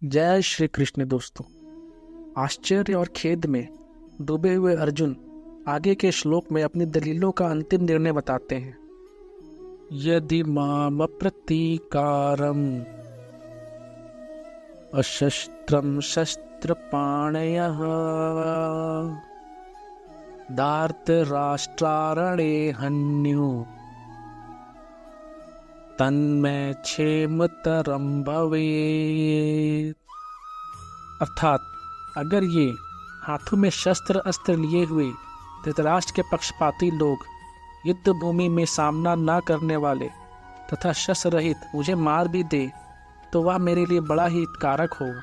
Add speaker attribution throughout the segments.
Speaker 1: जय श्री कृष्ण। दोस्तों, आश्चर्य और खेद में डूबे हुए अर्जुन आगे के श्लोक में अपनी दलीलों का अंतिम निर्णय बताते हैं। यदि माम प्रतीकारम अशस्त्रम शस्त्रपाणयः धार्तराष्ट्रारणे हन्यु तन्मे क्षेमतरम भवेत्। अर्थात अगर ये हाथों में शस्त्र अस्त्र लिए हुए धृतराष्ट्र के पक्षपाती लोग युद्ध भूमि में सामना न करने वाले तथा शस्त्र रहित मुझे मार भी दे तो वह मेरे लिए बड़ा ही हितकारक होगा।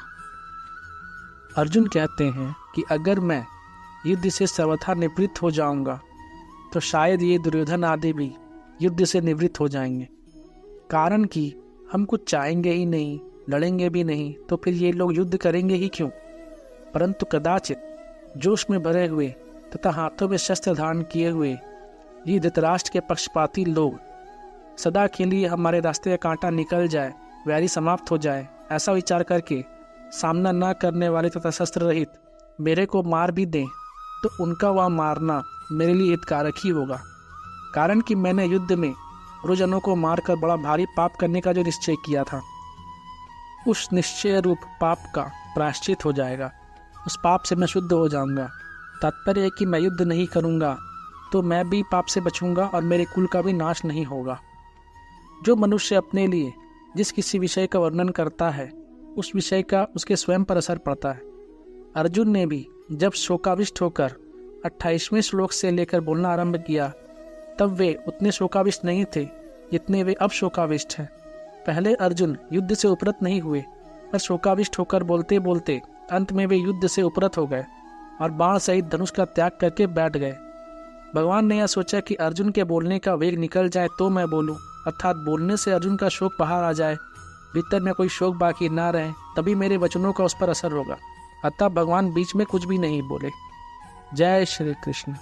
Speaker 1: अर्जुन कहते हैं कि अगर मैं युद्ध से सर्वथा निवृत्त हो जाऊंगा तो शायद ये दुर्योधन आदि भी युद्ध से निवृत्त हो जाएंगे। कारण कि हम कुछ चाहेंगे ही नहीं, लड़ेंगे भी नहीं, तो फिर ये लोग युद्ध करेंगे ही क्यों। परंतु कदाचित जोश में भरे हुए तथा हाथों में शस्त्र धारण किए हुए ये धृतराष्ट्र के पक्षपाती लोग सदा के लिए हमारे रास्ते का कांटा निकल जाए, वैरी समाप्त हो जाए, ऐसा विचार करके सामना न करने वाले तथा शस्त्र रहित मेरे को मार भी दें तो उनका वह मारना मेरे लिए हितकारक ही होगा। कारण कि मैंने युद्ध में गुरुजनों को मारकर बड़ा भारी पाप करने का जो निश्चय किया था, उस निश्चय रूप पाप का प्रायश्चित हो जाएगा। उस पाप से मैं शुद्ध हो जाऊंगा। तात्पर्य है कि मैं युद्ध नहीं करूंगा तो मैं भी पाप से बचूंगा और मेरे कुल का भी नाश नहीं होगा। जो मनुष्य अपने लिए जिस किसी विषय का वर्णन करता है उस विषय का उसके स्वयं पर असर पड़ता है। अर्जुन ने भी जब शोकाविष्ट होकर 28वें श्लोक से लेकर बोलना आरंभ किया तब वे उतने शोकाविष्ट नहीं थे जितने वे अब शोकाविष्ट हैं। पहले अर्जुन युद्ध से उपरत नहीं हुए, पर शोकाविष्ट होकर बोलते बोलते अंत में वे युद्ध से उपरत हो गए और बाण सहित धनुष का त्याग करके बैठ गए। भगवान ने यह सोचा कि अर्जुन के बोलने का वेग निकल जाए तो मैं बोलूं, अर्थात बोलने से अर्जुन का शोक बाहर आ जाए, भीतर में कोई शोक बाकी ना रहे, तभी मेरे वचनों का उस पर असर होगा। अतः भगवान बीच में कुछ भी नहीं बोले। जय श्री कृष्ण।